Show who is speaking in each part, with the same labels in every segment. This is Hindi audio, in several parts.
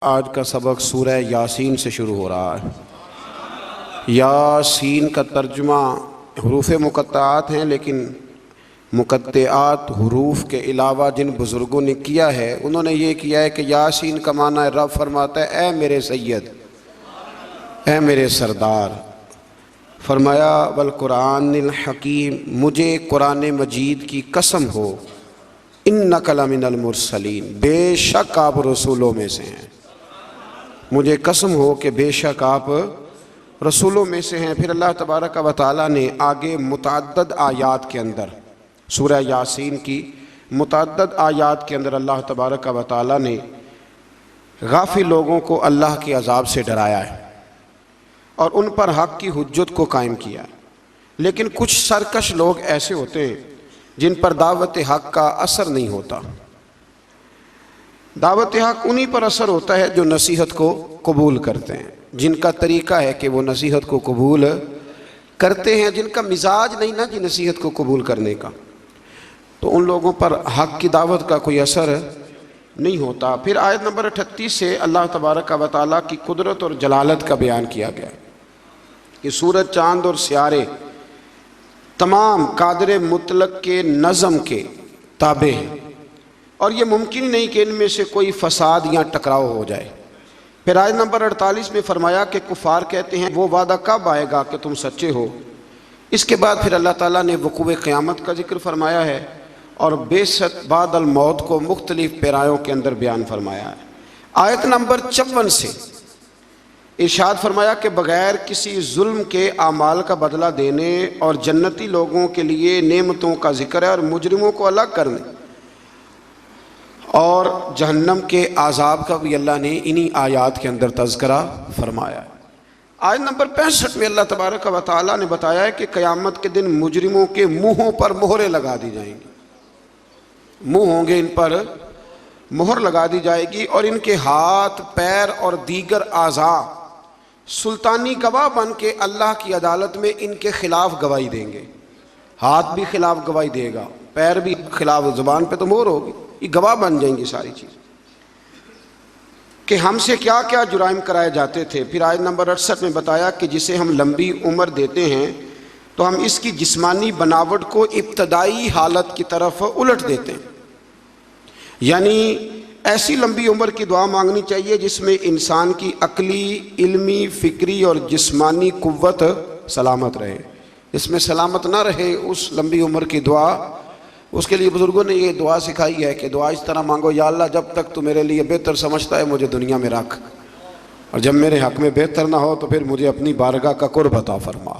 Speaker 1: आज का सबक सूरह यासीन से शुरू हो रहा है। यासीन का तर्जुमा हरूफ मुक़त्तआत हैं, लेकिन मुक़त्तआत हरूफ के अलावा जिन बुज़ुर्गों ने किया है उन्होंने ये किया है कि यासीन का माना रब फरमाता है ए मेरे सैयद, ए मेरे सरदार। फरमाया वल कुरानिल हकीम, मुझे कुरान मजीद की कसम हो, इन्नका लमिनल मुरसलीन, बेशक आप रसूलों में से हैं। मुझे कसम हो कि बेशक आप रसूलों में से हैं। फिर अल्लाह तबारक व तआला ने आगे मुतअद्दिद आयात के अंदर सूरह यासीन की मुतअद्दिद आयात के अंदर अल्लाह तबारक व तआला ने गाफिल लोगों को अल्लाह के अज़ाब से डराया है और उन पर हक़ की हुज्जत को कायम किया। लेकिन कुछ सरकश लोग ऐसे होते हैं जिन पर दावत हक़ का असर नहीं होता। दावत हक़ उन्हीं पर असर होता है जो नसीहत को कबूल करते हैं, जिनका तरीक़ा है कि वो नसीहत को कबूल करते हैं। जिनका मिजाज नहीं ना जी नसीहत को कबूल करने का, तो उन लोगों पर हक़ की दावत का कोई असर नहीं होता। फिर आयत नंबर 38 से अल्लाह तबारक व तआला की कुदरत और जलालत का बयान किया गया कि सूरज, चाँद और सियारे तमाम कादर मुतलक के नज़म के ताबे हैं और ये मुमकिन नहीं कि इनमें से कोई फसाद या टकराव हो जाए। फिर आयत नंबर 48 में फरमाया कि कुफार कहते हैं वो वादा कब आएगा कि तुम सच्चे हो। इसके बाद फिर अल्लाह ताला ने वक़ूए क़यामत का जिक्र फरमाया है और बेशत बादल मौत को मुख्तलिफ पैरायों के अंदर बयान फरमाया है। आयत नंबर 54 से इरशाद फरमाया कि बग़ैर किसी जुल्म के आमाल का बदला देने और जन्नती लोगों के लिए नेमतों का जिक्र है और मुजरिमों को अलग करने और जहन्नम के आज़ाब का भी अल्लाह ने इन्हीं आयात के अंदर तज़किरा फरमाया है। आयत नंबर 65 में अल्लाह तबारक व तआला ने बताया है कि क़यामत के दिन मुजरिमों के मुँहों पर मोहरें लगा दी जाएंगी। मुँह होंगे, इन पर मोहर लगा दी जाएगी और इनके हाथ, पैर और दीगर आज़ा सुल्तानी गवाह बन के अल्लाह की अदालत में इनके खिलाफ गवाही देंगे। हाथ भी खिलाफ गवाही देगा, पैर भी खिलाफ, ज़ुबान पे तो मोहर होगी, ये गवाह बन जाएंगी सारी चीज़ कि हमसे क्या क्या जुराइम कराए जाते थे। फिर आयत नंबर 68 में बताया कि जिसे हम लंबी उम्र देते हैं तो हम इसकी जिस्मानी बनावट को इब्तदाई हालत की तरफ उलट देते हैं। यानी ऐसी लंबी उम्र की दुआ मांगनी चाहिए जिसमें इंसान की अकली, इल्मी, फ़िक्री और जिस्मानी कुव्वत सलामत रहे। इसमें सलामत ना रहे उस लंबी उम्र की दुआ, उसके लिए बुज़ुर्गों ने ये दुआ सिखाई है कि दुआ इस तरह मांगो, या अल्लाह जब तक तू मेरे लिए बेहतर समझता है मुझे दुनिया में रख, और जब मेरे हक़ में बेहतर ना हो तो फिर मुझे अपनी बारगाह का कुर्ब अता फरमा,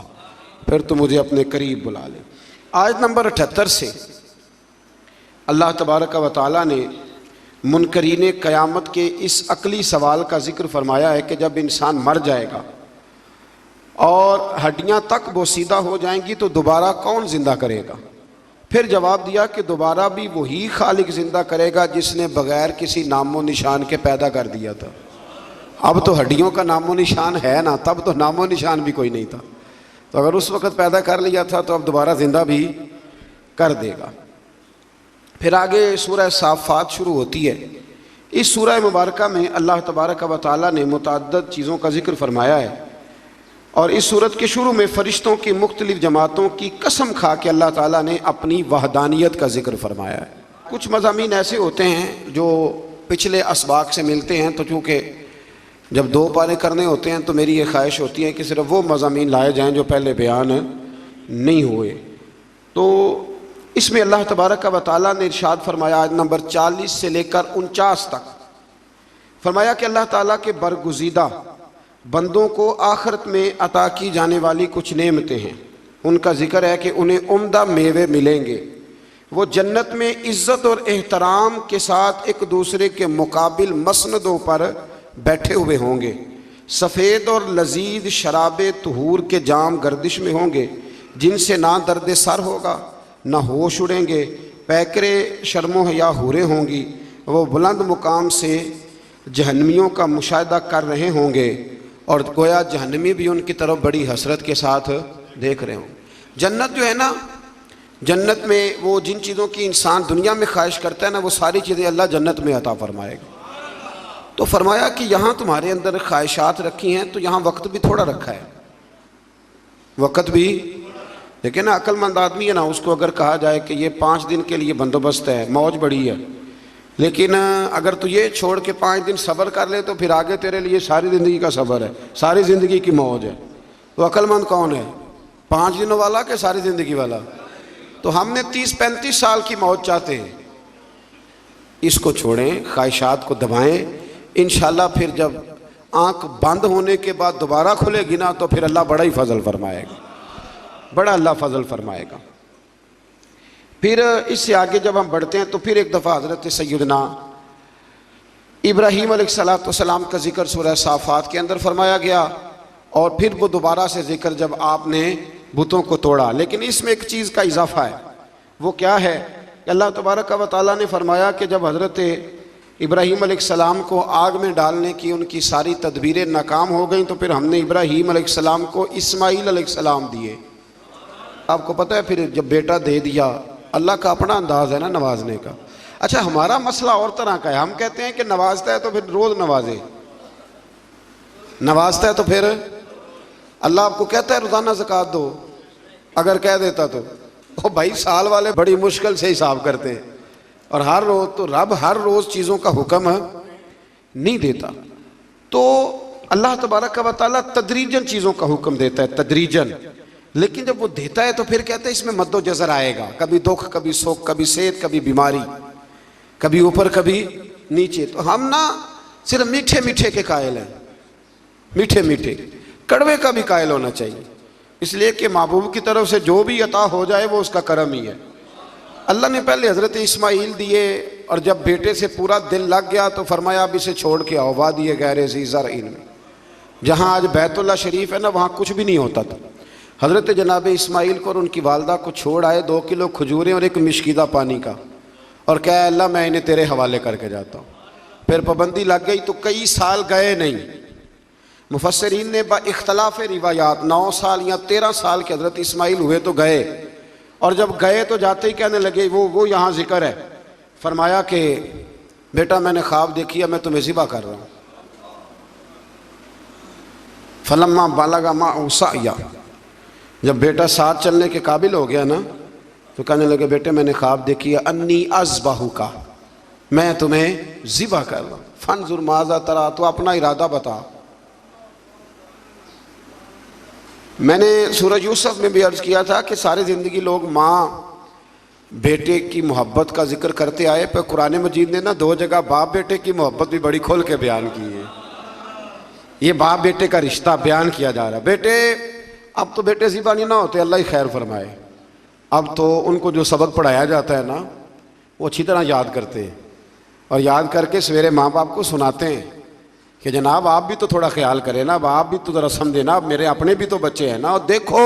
Speaker 1: फिर तो मुझे अपने करीब बुला ले। आयत नंबर 78 से अल्लाह तबारक व तआला ने मुनकरीन क़यामत के इस अकली सवाल का ज़िक्र फरमाया है कि जब इंसान मर जाएगा और हड्डियाँ तक बोसीदा हो जाएंगी तो दोबारा कौन ज़िंदा करेगा। फिर जवाब दिया कि दोबारा भी वही खालिक ज़िंदा करेगा जिसने बग़ैर किसी नामो निशान के पैदा कर दिया था। अब तो हड्डियों का नामो निशान है ना, तब तो नामो निशान भी कोई नहीं था, तो अगर उस वक़्त पैदा कर लिया था तो अब दोबारा ज़िंदा भी कर देगा। फिर आगे सूरह साफ़ात शुरू होती है। इस सूरह मुबारका में अल्लाह तबारक व तआला ने मुतअद्दिद चीज़ों का जिक्र फरमाया है और इस सूरत के शुरू में फ़रिश्तों की मुख्तलिफ़ जमातों की कसम खा के अल्लाह ताला ने अपनी वहदानियत का जिक्र फरमाया है। कुछ मज़ामीन ऐसे होते हैं जो पिछले असबाक से मिलते हैं, तो चूँकि जब 2 पारे करने होते हैं तो मेरी ये ख्वाहिश होती है कि सिर्फ वो मज़ामीन लाए जाएँ जो पहले बयान नहीं हुए। तो इसमें अल्लाह तबारक व तआला ने इरशाद फरमाया आयत नंबर 40 से लेकर 49 तक फरमाया कि अल्लाह ताला के बरगुज़ीदा बंदों को आखिरत में अता की जाने वाली कुछ नेमतें हैं। उनका जिक्र है कि उन्हें उम्दा मेवे मिलेंगे। वो जन्नत में इज़्ज़त और एहतराम के साथ एक दूसरे के मुकाबिल मसनदों पर बैठे हुए होंगे। सफ़ेद और लजीज शराबे तुहूर के जाम गर्दिश में होंगे जिनसे ना दर्द सर होगा ना होश उड़ेंगे। पैकरे शर्मो हया हूरें होंगी, वो बुलंद मुकाम से जहन्नमियों का मुशाहिदा कर रहे होंगे और गोया जहन्नमी भी उनकी तरफ बड़ी हसरत के साथ देख रहे हों। जन्नत जो है ना, जन्नत में वो जिन चीज़ों की इंसान दुनिया में ख्वाहिश करता है ना, वो सारी चीज़ें अल्लाह जन्नत में अता फरमाएगा। तो फरमाया कि यहाँ तुम्हारे अंदर ख्वाहिशात रखी हैं तो यहाँ वक्त भी थोड़ा रखा है, वक्त भी। लेकिन ना अक्लमंद आदमी है ना, उसको अगर कहा जाए कि ये 5 दिन के लिए बंदोबस्त है, मौज बड़ी है, लेकिन अगर तू ये छोड़ के 5 दिन सब्र कर ले तो फिर आगे तेरे लिए सारी ज़िंदगी का सब्र है, सारी ज़िंदगी की मौज है। तो अक्लमंद कौन है, 5 दिनों वाला कि सारी ज़िंदगी वाला? तो हमने 30-35 साल की मौज चाहते हैं। इसको छोड़ें, ख्वाहिशात को दबाएं, इंशाल्लाह फिर जब आंख बंद होने के बाद दोबारा खुलेगी ना तो फिर अल्लाह बड़ा ही फजल फरमाएगा, बड़ा अल्लाह फजल फरमाएगा। फिर इससे आगे जब हम बढ़ते हैं तो फिर एक दफ़ा हज़रत सैयदना इब्राहीम अलैहिस्सलाम का जिक्र सूरह साफ़ात के अंदर फरमाया गया, और फिर वो दोबारा से जिक्र जब आपने बुतों को तोड़ा। लेकिन इसमें एक चीज़ का इजाफा है, वो क्या है कि अल्लाह तबारक व तआला ने फरमाया कि जब हज़रत इब्राहीम अलैहिस्सलाम को आग में डालने की उनकी सारी तदबीरें नाकाम हो गई तो फिर हमने इब्राहीम अलैहिस्सलाम को इस्माईल अलैहिस्सलाम दिए। आपको पता है फिर जब बेटा दे दिया, अल्लाह का अपना अंदाज़ है ना नवाजने का। अच्छा, हमारा मसला और तरह का है, हम कहते हैं कि नवाजता है तो फिर रोज़ नवाजे, नवाजता है तो फिर अल्लाह आपको कहता है रोज़ाना ज़कात दो, अगर कह देता तो ओ भाई साल वाले बड़ी मुश्किल से हिसाब करते हैं, और हर रोज़ तो रब हर रोज़ चीज़ों का हुक्म नहीं देता। तो अल्लाह तबारक व तआला तदरीजन चीज़ों का हुक्म देता है, तदरीजन। लेकिन जब वो देता है तो फिर कहते हैं इसमें मद्दो जज़र आएगा, कभी दुख, कभी सुख, कभी सेहत, कभी बीमारी, कभी ऊपर कभी नीचे। तो हम ना सिर्फ मीठे मीठे के कायल हैं, मीठे मीठे, कड़वे का भी कायल होना चाहिए, इसलिए कि महबूब की तरफ से जो भी अता हो जाए वो उसका करम ही है। अल्लाह ने पहले हज़रत इस्माईल दिए, और जब बेटे से पूरा दिल लग गया तो फरमाया अब इसे छोड़ के आओ वादी गैर ज़ी ज़रईन में, जहाँ आज बैतुल्लाह शरीफ है ना, वहाँ कुछ भी नहीं होता था। हज़रत जनाब इस्माईल को और उनकी वालदा को छोड़ आए 2 किलो खजूरें और एक मिश्कीदा पानी का, और क्या अल्लाह मैं इन्हें तेरे हवाले करके जाता हूँ। फिर पाबंदी लग गई तो कई साल गए नहीं। मुफस्सिरीन ने इख्तलाफ रिवायात 9 साल या 13 साल के हज़रत इस्माईल हुए तो गए, और जब गए तो जाते ही कहने लगे, वो यहाँ जिक्र है, फरमाया कि बेटा मैंने ख्वाब देखी है, मैं तुम्हें ज़िबा कर रहा हूँ। फलम्मा बालगा मा उसाया, जब बेटा साथ चलने के काबिल हो गया ना तो कहने लगे बेटे मैंने ख्वाब देखी है, अन्नी अज़बाहु का, मैं तुम्हें ज़िबा कर रहा हूँ। फंजुर माज़ा तरा, तो अपना इरादा बता। मैंने सूरज यूसुफ में भी अर्ज़ किया था कि सारी ज़िंदगी लोग माँ बेटे की मोहब्बत का जिक्र करते आए, पर कुरान मजीद ने ना 2 जगह बाप बेटे की मोहब्बत भी बड़ी खोल के बयान की है। ये बाप बेटे का रिश्ता बयान किया जा रहा है। बेटे अब तो बेटे ज़िबा ना होते, अल्लाह ही खैर फरमाए। अब तो उनको जो सबक पढ़ाया जाता है ना वो अच्छी तरह याद करते हैं, और याद करके सवेरे माँ बाप को सुनाते हैं कि जनाब आप भी तो थोड़ा ख्याल करें ना, अब आप भी तो ज़रा समझे ना, अब मेरे अपने भी तो बच्चे हैं ना। और देखो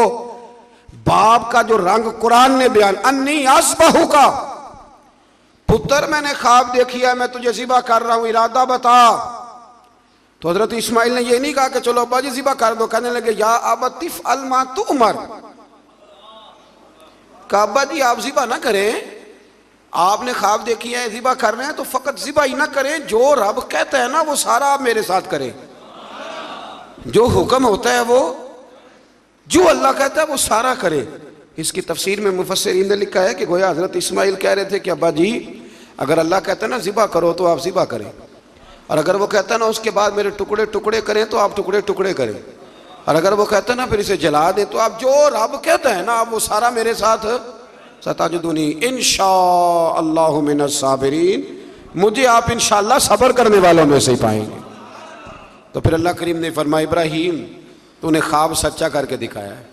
Speaker 1: बाप का जो रंग कुरान ने बयान, अन्नी अस्बहु का, पुत्र मैंने ख्वाब देखी है, मैं तुझे ज़िबा कर रहा हूँ, इरादा बता। तो हज़रत इस्माईल ने ये नहीं कहा कि चलो अब्बा जी ज़िबा कर दो, कहने लगे या अबतिफ अलमा तुअमर, कहा अब्बा जी आप ज़िबा ना करें, आपने ख्वाब देखी है ज़िबा कर रहे हैं तो फ़कत ज़िबा ही ना करें, जो रब कहता है ना वो सारा आप मेरे साथ करें, जो हुक्म होता है वो, जो अल्लाह कहता है वो सारा करे। इसकी तफसीर में मुफस्सिरीन ने लिखा है कि गोया हज़रत इस्माईल कह रहे थे कि अब्बा जी अगर अल्लाह कहता है ना ज़िबा करो तो आप ज़िबा करें, और अगर वो कहता है ना उसके बाद मेरे टुकड़े टुकड़े करें तो आप टुकड़े टुकड़े करें, और अगर वो कहता है ना फिर इसे जला दें तो आप जो रब कहता है ना आप वो सारा मेरे साथ सताजुदूनी इंशाअल्लाहु मिनस साबिरीन, मुझे आप इंशाअल्लाह सब्र करने वालों में से ही पाएंगे। तो फिर अल्लाह करीम ने फरमाया इब्राहीम तूने ख्वाब सच्चा करके दिखाया है।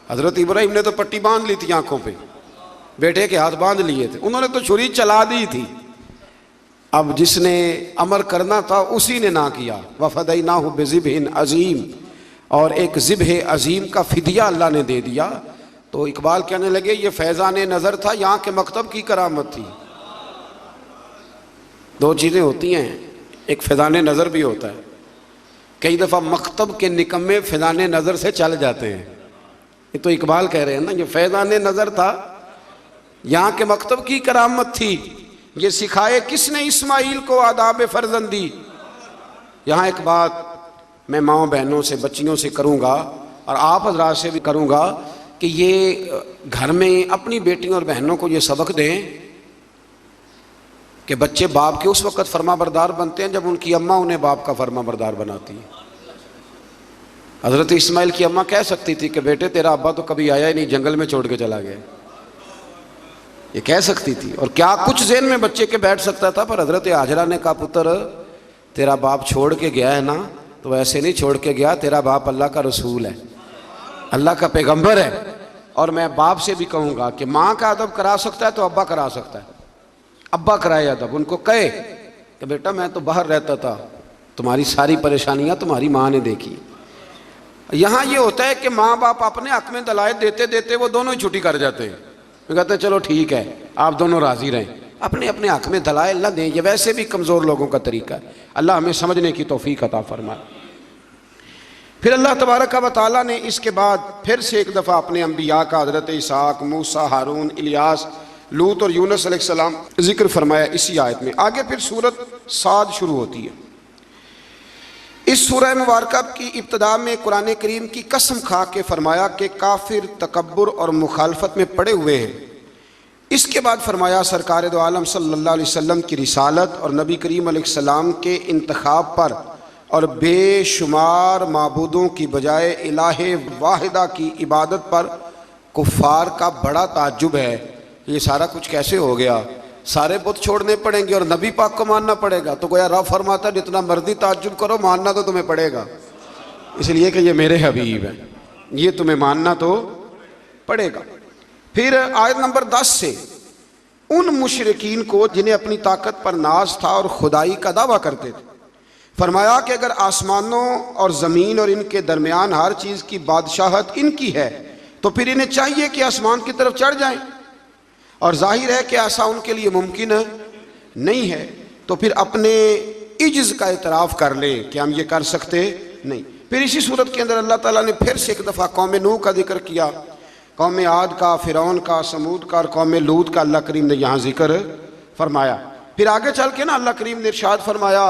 Speaker 1: हज़रत इब्राहीम ने तो पट्टी बांध ली थी आंखों पे, बेटे के हाथ बांध लिए थे, उन्होंने तो छुरी चला दी थी। अब जिसने अमर करना था उसी ने ना किया। वफ़दैनाहु बिज़िब्हिन अज़ीम, और एक ज़िब्ह अज़ीम का फिदिया अल्लाह ने दे दिया। तो इकबाल कहने लगे ये फैज़ान नज़र था, यहाँ के मकतब की करामत थी। 2 चीज़ें होती हैं, एक फैज़ान नज़र भी होता है। कई दफ़ा मकतब के निकम्मे फैज़ान नज़र से चल जाते हैं, ये तो इकबाल कह रहे हैं ना, ये फैज़ान नज़र था, यहाँ के मकतब की करामत थी। ये सिखाए किसने इस्माईल को आदाब फर्जंदी, यहाँ एक बात मैं माँओं बहनों से, बच्चियों से करूँगा और आप हजरात से भी करूँगा कि ये घर में अपनी बेटियों और बहनों को ये सबक दें कि बच्चे बाप के उस वक़्त फर्मा बरदार बनते हैं जब उनकी अम्मा उन्हें बाप का फर्मा बरदार बनाती है। हज़रत इस्माइल की अम्मा कह सकती थी कि बेटे तेरा अब्बा तो कभी आया ही नहीं, जंगल में छोड़ के चला गया, ये कह सकती थी। और क्या कुछ ज़हन में बच्चे के बैठ सकता था, पर हज़रत हाजरा ने कहा पुत्र तेरा बाप छोड़ के गया है ना, तो ऐसे नहीं छोड़ के गया, तेरा बाप अल्लाह का रसूल है, अल्लाह का पैगंबर है। और मैं बाप से भी कहूँगा कि माँ का अदब करा सकता है तो अब्बा करा सकता है, अब्बा कराए अदब। उनको कहे कि बेटा मैं तो बाहर रहता था, तुम्हारी सारी परेशानियाँ तुम्हारी माँ ने देखी। यहाँ ये होता है कि माँ बाप अपने हक में दलाइल देते देते वो दोनों ही छुट्टी कर जाते हैं, वो कहते हैं चलो ठीक है आप दोनों राज़ी रहें, अपने अपने हक में दलाइल न दें। ये वैसे भी कमज़ोर लोगों का तरीका है। अल्लाह हमें समझने की तौफीक अता फरमाए। फिर अल्लाह तबारक व तआला ने इसके बाद फिर से एक दफ़ा अपने अम्बिया का, हज़रत इसहाक़, मूसा, हारून, इलियास, लूत और यूनुस अलैहिस्सलाम जिक्र फरमाया इसी आयत में। आगे फिर सूरत साद शुरू होती है। इस सूरह मुबारका की इब्तिदा में कुरान करीम की कसम खा के फरमाया कि काफिर तकब्बुर और मुखालफत में पड़े हुए हैं। इसके बाद फरमाया सरकार दो आलम सल्लल्लाहु अलैहि वसल्लम की रिसालत और नबी करीम अलैहिस्सलाम के इंतखाब पर और बेशुमार माबूदों की बजाय इलाहे वाहिदा की इबादत पर कुफ़ार का बड़ा ताज्जुब है। ये सारा कुछ कैसे हो गया, सारे बुत छोड़ने पड़ेंगे और नबी पाक को मानना पड़ेगा। तो गोया रब फरमाता जितना मर्जी ताज्जुब करो, मानना तो तुम्हें पड़ेगा, इसलिए कि ये मेरे हबीब हैं, ये तुम्हें मानना तो पड़ेगा। फिर आयत नंबर 10 से उन मुशरिकीन को जिन्हें अपनी ताकत पर नाज था और खुदाई का दावा करते थे, फरमाया कि अगर आसमानों और ज़मीन और इनके दरमियान हर चीज़ की बादशाहत इनकी है तो फिर इन्हें चाहिए कि आसमान की तरफ चढ़ जाएं, और जाहिर है कि ऐसा उनके लिए मुमकिन नहीं है। तो फिर अपने इज्ज़ का इतराफ़ कर लें कि हम ये कर सकते नहीं। फिर इसी सूरत के अंदर अल्लाह ताला ने फिर से एक दफ़ा कौम नूह का जिक्र किया, कौम आद का, फ़िरौन का, समूद का और कौम लूत का अल्लाह करीम ने यहाँ जिक्र फरमाया। फिर आगे चल के ना अल्लाह करीम ने इरशाद फरमाया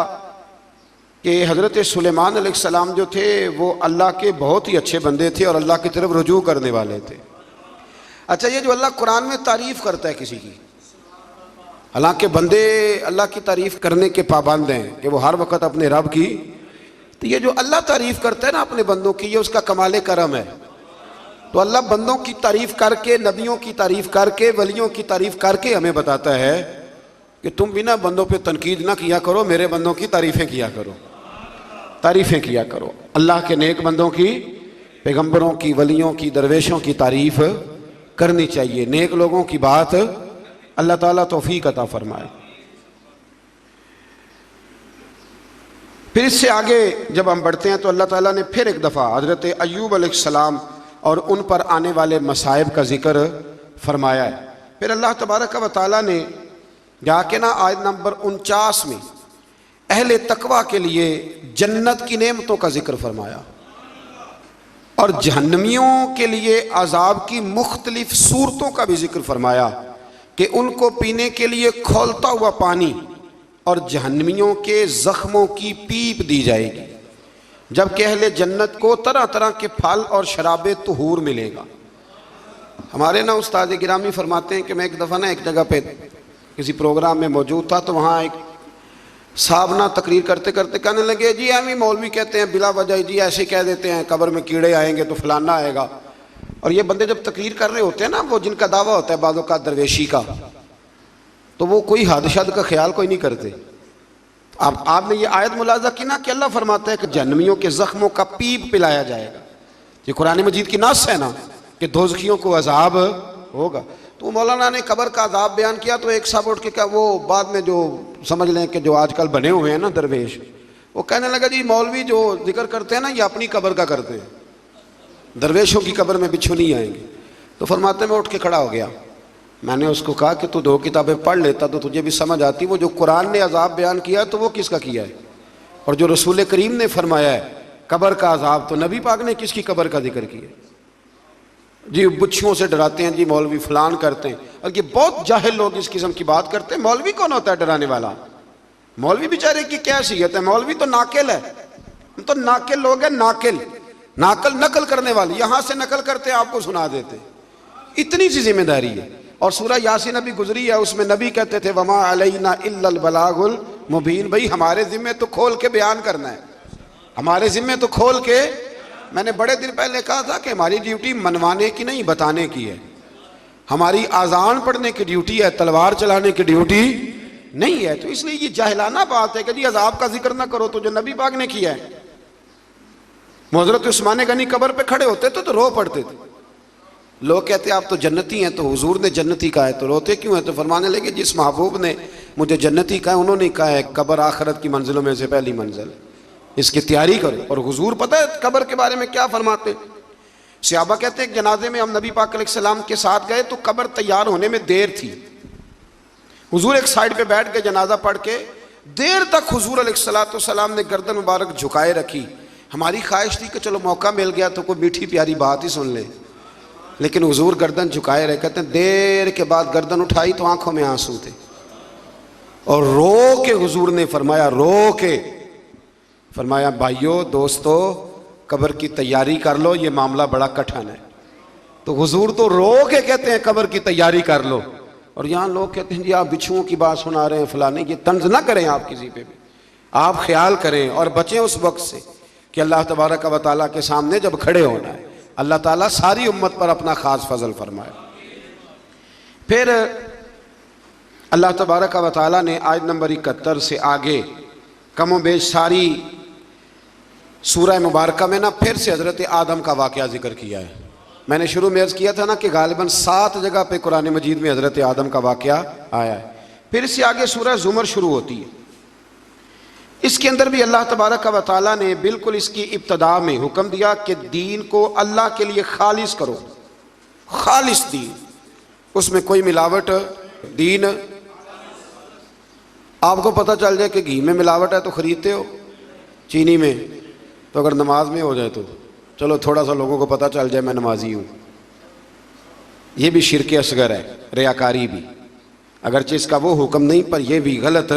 Speaker 1: कि हज़रत सुलेमान अलैहिस्सलाम जो थे वो अल्लाह के बहुत ही अच्छे बंदे थे और अल्लाह की तरफ रुजू करने वाले थे। अच्छा, ये जो अल्लाह कुरान में तारीफ़ करता है किसी की, हालांकि बंदे अल्लाह की तारीफ़ करने के पाबंद हैं कि वो हर वक्त अपने रब की, तो ये जो अल्लाह तारीफ़ करता है ना अपने बंदों की, ये उसका कमाल करम है। तो अल्लाह बंदों की तारीफ़ करके, नबियों की तारीफ़ करके, वलियों की तारीफ़ करके हमें बताता है कि तुम बिना बंदों पे तनकीद ना किया करो, मेरे बंदों की तारीफ़ें किया करो, तारीफ़ें किया करो। अल्लाह के नेक बंदों की, पैगम्बरों की, वलियों की, दरवेशों की तारीफ़ करनी चाहिए। नेक लोगों की बात अल्लाह ताला तौफीक अता फरमाए। फिर इससे आगे जब हम बढ़ते हैं तो अल्लाह ताला ने फिर एक दफ़ा हज़रत अय्यूब अलैहिस्सलाम और उन पर आने वाले मसाइब का जिक्र फरमाया है। फिर अल्लाह तबारक व तआला ने जाके ना आयत नंबर 49 में अहले तकवा के लिए जन्नत की नेमतों का जिक्र फरमाया और जहन्नमियों के लिए अजाब की मुख्तलिफ सूरतों का भी जिक्र फरमाया कि उनको पीने के लिए खौलता हुआ पानी और जहन्नमियों के ज़ख्मों की पीप दी जाएगी, जबकि अहले जन्नत को तरह तरह के फल और शराबे तुहूर मिलेगा। हमारे ना उस्ताद गिरामी फरमाते हैं कि मैं एक दफ़ा ना एक जगह पे किसी प्रोग्राम में मौजूद था, तो वहाँ एक साहब ना तकरीर करते करते कहने लगे, जी हम ही मौलवी कहते हैं बिला वजह, जी ऐसे कह देते हैं कब्र में कीड़े आएंगे तो फलाना आएगा। और ये बंदे जब तकरीर कर रहे होते हैं ना, वो जिनका दावा होता है बादों का दरवेशी का, तो वो कोई हादशात का ख्याल कोई नहीं करते। अब आपने ये आयत मुलाजा की ना कि अल्लाह फरमाता है कि जहन्नमियों के ज़ख्मों का पीप पिलाया जाएगा। ये कुरान मजीद की नास है ना कि दोज़खियों को अजाब होगा। तो मौलाना ने कब्र का अजाब बयान किया तो एक साहब उठ के क्या, वो बाद में जो समझ लें कि जो आजकल बने हुए हैं ना दरवेश, वो कहने लगा जी मौलवी जो जिक्र करते हैं ना ये अपनी कब्र का करते हैं, दरवेशों की कब्र में बिच्छू नहीं आएंगे। तो फरमाते में उठ के खड़ा हो गया। मैंने उसको कहा कि तू 2 किताबें पढ़ लेता तो तुझे भी समझ आती, वो जो कुरान ने अजाब बयान किया तो वो किसका किया है, और जो रसूल करीम ने फरमाया है कब्र का अजाब, तो नबी पाक ने किसकी कब्र का जिक्र किया। जी बिच्छुओं से डराते हैं जी मौलवी फलान करते हैं, और ये बहुत जाहिल लोग इस किस्म की बात करते हैं। मौलवी कौन होता है डराने वाला? मौलवी बेचारे की क्या हैसियत है, मौलवी तो नाकिल है, हम तो नाकिल लोग हैं, नाकिल नकल करने वाले, यहां से नकल करते आपको सुना देते, इतनी सी जिम्मेदारी है। और सूरह यासीन अभी गुजरी है, उसमें नबी कहते थे वमा अलैना इल्लल बलागुल मुबीन, भाई हमारे जिम्मे तो खोल के बयान करना है, हमारे जिम्मे तो खोल के। मैंने बड़े दिन पहले कहा था कि हमारी ड्यूटी मनवाने की नहीं बताने की है, हमारी आजान पढ़ने की ड्यूटी है, तलवार चलाने की ड्यूटी नहीं है। तो इसलिए ये जाहिलाना बात है कि जी अजाब का जिक्र ना करो, तो जो नबी पाक ने किया है। हज़रत उस्मान गनी कब्र पे खड़े होते तो रो पड़ते थे, लोग कहते आप तो जन्नती हैं, तो हुजूर ने जन्नती कहा है तो रोते क्यों है? तो फरमाने लगे जिस महबूब ने मुझे जन्नती कहा है उन्होंने कहा है कब्र आखिरत की मंजिलों में से पहली मंजिल, इसकी तैयारी करो। और हुजूर पता है कब्र के बारे में क्या फरमाते? सहाबा कहते हैं जनाजे में हम नबी पाक अलैहिस्सलाम के साथ गए तो कब्र तैयार होने में देर थी, हुजूर एक साइड पे बैठ के जनाजा पढ़ के देर तक हुजूर अलैहिस्सलाम ने गर्दन मुबारक झुकाए रखी। हमारी ख्वाहिश थी कि चलो मौका मिल गया तो कोई मीठी प्यारी बात ही सुन ले, लेकिन हुजूर गर्दन झुकाए रहे। कहते हैं देर के बाद गर्दन उठाई तो आंखों में आंसू थे, और रो के हुजूर ने फरमाया, रो के फरमाया भाइयों दोस्तों कब्र की तैयारी कर लो, ये मामला बड़ा कठिन है। तो हुजूर तो रो के कहते हैं कब्र की तैयारी कर लो, और यहाँ लोग कहते हैं जी आप बिच्छुओं की बात सुना रहे हैं फलाने। ये तंज ना करें आप किसी पे भी, आप ख्याल करें और बचें उस वक्त से कि अल्लाह तबारक व तआला के सामने जब खड़े होना है, अल्लाह ताला सारी उम्मत पर अपना खास फजल फरमाए। फिर अल्लाह तबारक व तआला ने आयत नंबर 71 से आगे कमो बेश सारी सूरह मुबारका में ना फिर से हज़रत आदम का वाक़या जिक्र किया है। मैंने शुरू में अर्ज़ किया था ना कि गालिबन 7 जगह पे कुरान मजीद में हज़रत आदम का वाक़या आया है। फिर इससे आगे सूरह ज़ुमर शुरू होती है, इसके अंदर भी अल्लाह तबारक व तआला ने बिल्कुल इसकी इब्तदा में हुक्म दिया कि दीन को अल्लाह के लिए खालिस करो, खालिस दीन, उसमें कोई मिलावट दीन। आपको पता चल जाए कि घी में मिलावट है तो ख़रीदते हो, चीनी में, तो अगर नमाज में हो जाए तो चलो थोड़ा सा लोगों को पता चल जाए मैं नमाजी हूँ, ये भी शिरक असगर है, रियाकारी भी, अगरचे इसका वो हुक्म नहीं पर यह भी गलत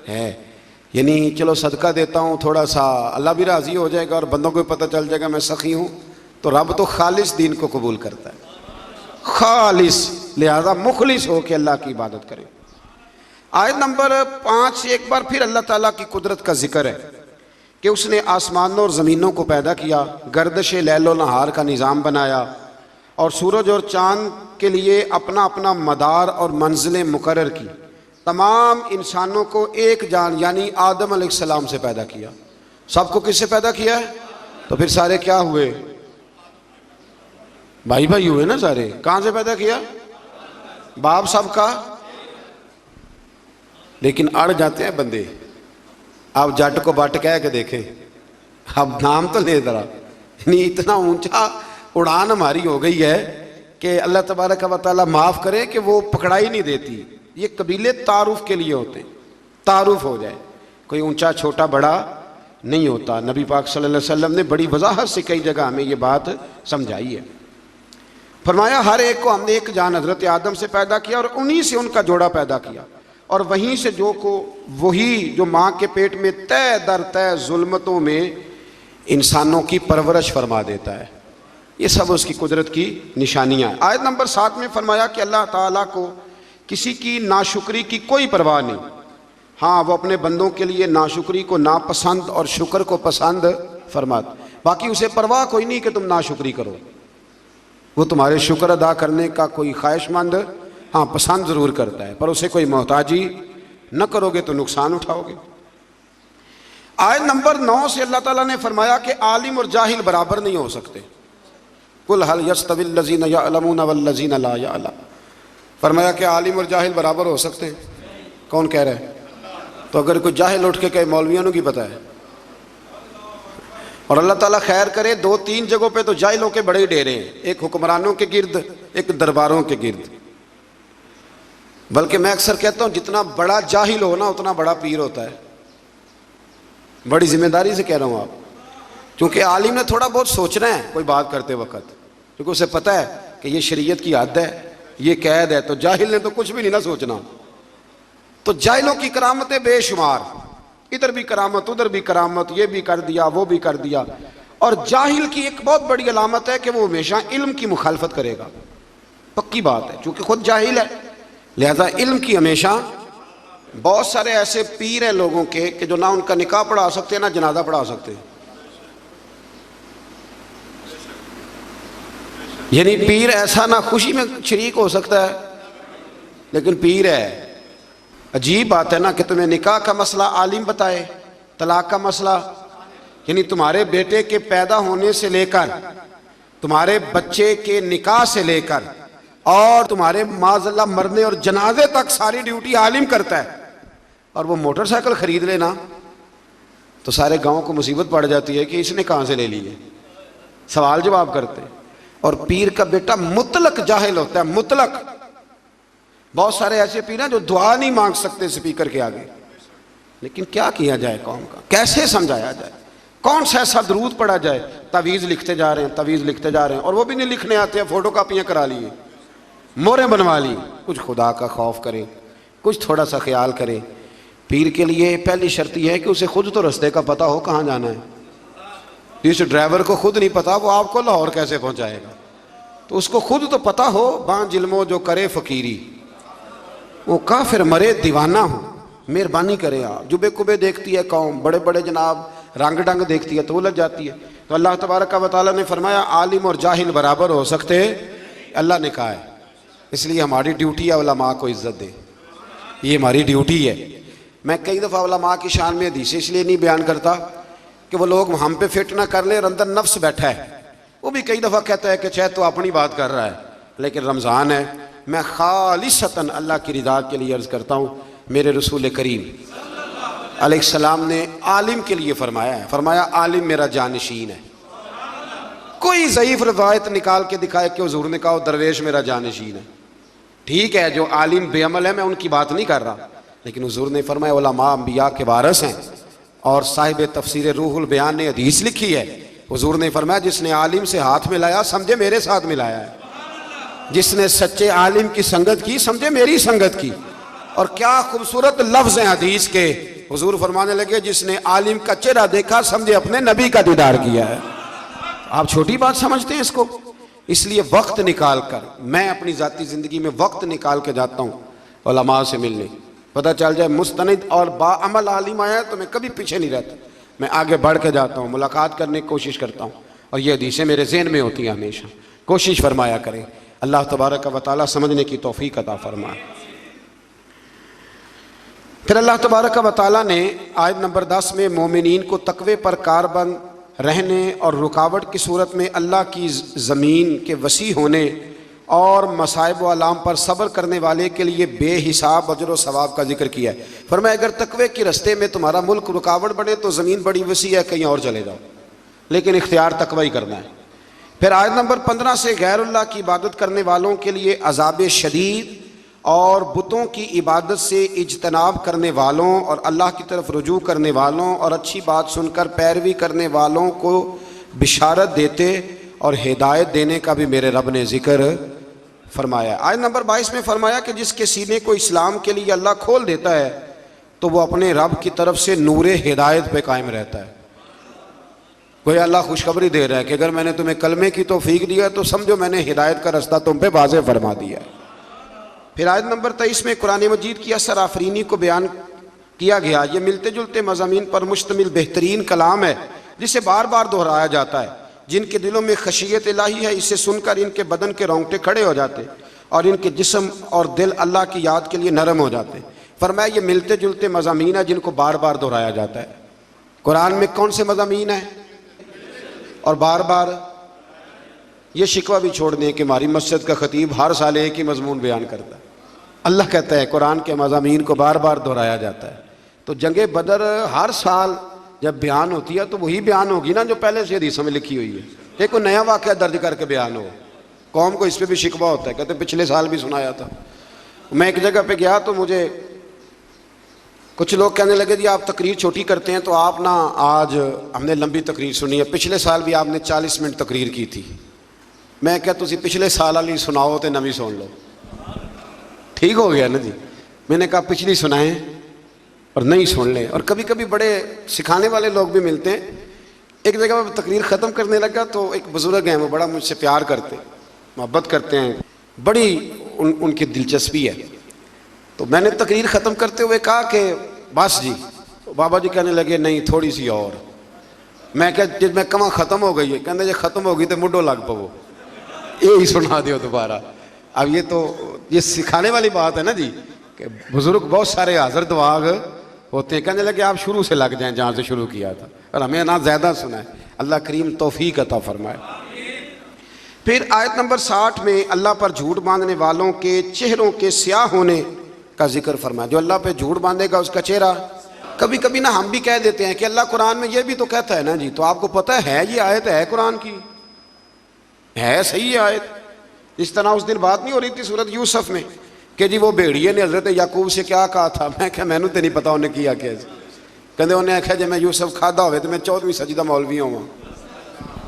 Speaker 1: है। यानी चलो सदका देता हूँ थोड़ा सा, अल्लाह भी राज़ी हो जाएगा और बंदों को पता चल जाएगा मैं सखी हूँ, तो रब तो खालिस दीन को कबूल करता है, खालिस, लिहाजा मुखलिस हो के अल्लाह की इबादत करें। आयत नंबर 5 से एक बार फिर अल्लाह ताला की कुदरत का जिक्र है कि उसने आसमानों और ज़मीनों को पैदा किया, गर्दश लैलो नहार का निज़ाम बनाया, और सूरज और चाँद के लिए अपना अपना मदार और मंजिलें मुकर्रर की। तमाम इंसानों को एक जान यानी आदम अलैहिस्सलाम से पैदा किया। सबको किससे पैदा किया है? तो फिर सारे क्या हुए? भाई भाई हुए ना सारे। कहाँ से पैदा किया? बाप सबका, लेकिन अड़ जाते हैं बंदे। आप जट को बट कह के देखें, अब नाम तो ले जरा, नहीं इतना ऊंचा उड़ान हमारी हो गई है कि अल्लाह तबारक व तआला माफ़ करे कि वो पकड़ाई नहीं देती। ये कबीले तारुफ के लिए होते, तारुफ हो जाए, कोई ऊंचा छोटा बड़ा नहीं होता। नबी पाक सल्लल्लाहु अलैहि वसल्लम ने बड़ी वजाहत से कई जगह हमें ये बात समझाई है। फरमाया हर एक को हमने एक जान हज़रत आदम से पैदा किया और उन्हीं से उनका जोड़ा पैदा किया, और वहीं से वही जो माँ के पेट में तय दर तय जुल्मतों में इंसानों की परवरिश फरमा देता है। ये सब उसकी कुदरत की निशानियाँ। आयत नंबर 7 में फरमाया कि अल्लाह ताला को किसी की नाशुक्री की कोई परवाह नहीं। हाँ, वो अपने बंदों के लिए नाशुक्री को नापसंद और शुक्र को पसंद फरमाता, बाकी उसे परवाह कोई नहीं कि तुम नाशुक्री करो। वो तुम्हारे शुक्र अदा करने का कोई ख्वाहिशमंद, हाँ पसंद ज़रूर करता है, पर उसे कोई मोहताजी न करोगे तो नुकसान उठाओगे। आयत नंबर 9 से अल्लाह ताला ने फरमाया कि आलिम और जाहिल बराबर नहीं हो सकते। कुल हल यस्तविल लज़ीना यअलमून वल लज़ीना ला यअलम। फरमाया कि आलिम और जाहिल बराबर हो सकते हैं? कौन कह रहा है? तो अगर कोई जाहिल उठ के कहे मौलवियों की पता है, और अल्लाह ताला खैर करे 2-3 जगहों पे तो जाहिलों के बड़े डेरे हैं, एक हुक्मरानों के गिर्द, एक दरबारों के गिर्द। बल्कि मैं अक्सर कहता हूँ जितना बड़ा जाहिल हो ना उतना बड़ा पीर होता है। बड़ी जिम्मेदारी से कह रहा हूँ आप, क्योंकि आलिम ने थोड़ा बहुत सोचना है कोई बात करते वक्त, क्योंकि उसे पता है कि ये शरीयत की हद है, ये कैद है। तो जाहिल ने तो कुछ भी नहीं ना सोचना। तो जाहिलों की करामतें बेशुमार, इधर भी करामत उधर भी करामत, ये भी कर दिया वो भी कर दिया। और जाहिल की एक बहुत बड़ी अलामत है कि वो हमेशा इल्म की मुखालफत करेगा, पक्की बात है, क्योंकि खुद जाहिल है, लिहाजा इल्म की हमेशा। बहुत सारे ऐसे पीर हैं लोगों के कि जो ना उनका निकाह पढ़ा सकते हैं ना जनाजा पढ़ा सकते हैं। यानी पीर ऐसा ना खुशी में शरीक हो सकता है लेकिन पीर है। अजीब बात है ना कि तुम्हें निकाह का मसला आलिम बताए, तलाक का मसला, यानी तुम्हारे बेटे के पैदा होने से लेकर तुम्हारे बच्चे के निकाह से लेकर और तुम्हारे माज़अल्लाह मरने और जनाजे तक सारी ड्यूटी आलिम करता है। और वो मोटरसाइकिल खरीद लेना तो सारे गांव को मुसीबत पड़ जाती है कि इसने कहाँ से ले लिए, सवाल जवाब करते। और पीर का बेटा मुतलक जाहिल होता है, मुतलक। बहुत सारे ऐसे पीर हैं जो दुआ नहीं मांग सकते स्पीकर के आगे। लेकिन क्या किया जाए कौम का, कैसे समझाया जाए, कौन सा ऐसा दरूद पढ़ा जाए। तवीज़ लिखते जा रहे हैं, तवीज़ लिखते जा रहे हैं, और वो भी नहीं लिखने आते हैं, फोटो कापियाँ करा लिए, मोहरें बनवा ली। कुछ खुदा का खौफ करें, कुछ थोड़ा सा ख्याल करें। पीर के लिए पहली शर्त यह है कि उसे खुद तो रास्ते का पता हो कहाँ जाना है। जिस ड्राइवर को खुद नहीं पता वो आपको लाहौर कैसे पहुँचाएगा, तो उसको खुद तो पता हो। बां जिल्मो जो करे फ़कीरी वो काफिर मरे दीवाना हो, मेहरबानी करें आप। जुबे कुबे देखती है कौम, बड़े बड़े जनाब रंग डंग देखती है तो उलझ जाती है। तो अल्लाह तबारक व तआला ने फरमाया आलिम और जाहिल बराबर हो सकते, अल्लाह ने कहा है। इसलिए हमारी ड्यूटी है उलमा को इज्जत दे, ये हमारी ड्यूटी है। मैं कई दफ़ा उलमा की शान में हदीसें इसलिए नहीं बयान करता कि वो लोग हम पे फिट ना कर ले, और अंदर नफ्स बैठा है। वो भी कई दफ़ा कहता है कि चाहे तो अपनी बात कर रहा है, लेकिन रमज़ान है, मैं खालिसतन अल्लाह की रिदा के लिए अर्ज़ करता हूँ। मेरे रसूल करीम अलैहिस्सलाम ने आलिम के लिए फरमाया है, फरमाया आलिम मेरा जानशीन है। कोई ज़ईफ़ रवायत निकाल के दिखाए कि हुज़ूर ने कहा दरवेश मेरा जानशीन है, ठीक है। जो आलिम बेअमल है मैं उनकी बात नहीं कर रहा, लेकिन हुज़ूर ने फरमाया उलमा अंबिया के वारिस हैं। और साहिब तफसीर रूहुल बयान ने हदीस लिखी है, हुज़ूर ने फरमाया जिसने आलिम से हाथ मिलाया समझे मेरे साथ मिलाया है, जिसने सच्चे आलिम की संगत की समझे मेरी संगत की। और क्या खूबसूरत लफ्ज़ हैं हदीस के। हुज़ूर फरमाने लगे जिसने आलिम का चेहरा देखा समझे अपने नबी का दीदार किया है। आप छोटी बात समझते हैं इसको। इसलिए वक्त निकाल कर, मैं अपनी ज़ाती ज़िंदगी में वक्त निकाल के जाता हूँ उलमा से मिलने। पता चल जाए मुस्तनिद और बाअमल आलिम आया तो मैं कभी पीछे नहीं रहता, मैं आगे बढ़ के जाता हूँ, मुलाकात करने की कोशिश करता हूँ। और ये हदीसें मेरे ज़हन में होती हैं हमेशा। कोशिश फरमाया करें, अल्लाह तबारक व तआला समझने की तौफीक अता फरमाए। फिर अल्लाह तबारक व तआला ने आयत नंबर 10 में मोमिनीन को तकवे पर कारबंद रहने और रुकावट की सूरत में अल्लाह की ज़मीन के वसी होने और मसाइब व आलाम पर सब्र करने वाले के लिए बेहिसाब अजर व सवाब का जिक्र किया है। फरमाया अगर तकवे के रस्ते में तुम्हारा मुल्क रुकावट बने तो ज़मीन बड़ी वसी है, कहीं और चले जाओ, लेकिन इख्तियार तकवा ही करना है। फिर आयत नंबर 15 से गैरुल्लाह की इबादत करने वालों के लिए अज़ाब शदीद और बुतों की इबादत से इज्तनाब करने वालों और अल्लाह की तरफ रुजू करने वालों और अच्छी बात सुनकर पैरवी करने वालों को बिशारत देते और हिदायत देने का भी मेरे रब ने जिक्र फरमाया। आयत नंबर 22 में फरमाया कि जिसके सीने को इस्लाम के लिए अल्लाह खोल देता है तो वो अपने रब की तरफ से नूरे हिदायत पे कायम रहता है। कोई अल्लाह खुशखबरी दे रहा है कि अगर मैंने तुम्हें कलमे की तौफीक दिया तो समझो मैंने हिदायत का रास्ता तुम पे वाज़ेह फरमा दिया है। फिर आयत नंबर 23 में कुरान मजीद की असर आफरीनी को बयान किया गया। ये मिलते जुलते मज़ामीन पर मुश्तमिल बेहतरीन कलाम है जिसे बार बार दोहराया जाता है। जिनके दिलों में खशियत इलाही है इसे सुनकर इनके बदन के रोंगटे खड़े हो जाते और इनके जिस्म और दिल अल्लाह की याद के लिए नरम हो जाते। फरमाया ये मिलते जुलते मज़ामीन है जिनको बार बार दोहराया जाता है। कुरान में कौन से मज़ामीन है और बार बार ये शिकवा भी छोड़ दें कि हमारी मस्जिद का खतीब हर साल एक ही मजमून बयान करता है। अल्लाह कहता है कुरान के मज़ामीन को बार बार दोहराया जाता है। तो जंगे बदर हर साल जब बयान होती है तो वही बयान होगी ना जो पहले से हदीसों में लिखी हुई है। एक कोई नया वाक़या दर्ज करके बयान हो। कौम को इस पर भी शिकवा होता है, कहते पिछले साल भी सुनाया था। मैं एक जगह पे गया तो मुझे कुछ लोग कहने लगे जी आप तकरीर छोटी करते हैं तो आप ना आज हमने लंबी तकरीर सुनी है, पिछले साल भी आपने 40 मिनट तकरीर की थी। मैं क्या तुसी पिछले साल वाली सुनाओ तो नवी सुन लो, ठीक हो गया ना जी। मैंने कहा पिछली सुनाएं, और नहीं सुन लें। और कभी कभी बड़े सिखाने वाले लोग भी मिलते हैं। एक जगह मैं तकरीर ख़त्म करने लगा तो एक बुज़ुर्ग हैं, वो बड़ा मुझसे प्यार करते हैं, मोहब्बत करते हैं, बड़ी उनकी दिलचस्पी है। तो मैंने तकरीर ख़त्म करते हुए कहा कि बस जी। तो बाबा जी कहने लगे नहीं थोड़ी सी और। मैं क्या जब मैं कमा ख़त्म हो गई है, कहते जो ख़त्म हो गई तो मुड्डो लग पवो, यही सुना दो दोबारा। अब ये सिखाने वाली बात है ना जी, कि बुज़ुर्ग बहुत सारे हाज़िर दिमाग होते हैं। कहने लगे आप शुरू से लग जाएं जहाँ से शुरू किया था, और हमें ना ज़्यादा सुना है। अल्लाह करीम तौफीक अता फरमाए। फिर आयत नंबर 60 में अल्लाह पर झूठ बांधने वालों के चेहरों के स्याह होने का जिक्र फरमाया। जो अल्लाह पे झूठ बांधेगा उसका चेहरा, कभी कभी ना हम भी कह देते हैं कि अल्लाह कुरान में ये भी तो कहता है ना जी, तो आपको पता है ये आयत है कुरान की, है सही आयत। इस तरह उस दिन बात नहीं हो रही थी सूरत यूसुफ में कि जी वो भेड़िए ने हजरत याकूब से क्या कहा था। मैं क्या मैनू तो नहीं पता उन्हें किया क्या। कहते उन्हें आख्या जे मैं यूसुफ खादा हो तो मैं 14वीं सदी का मौलवी होवां,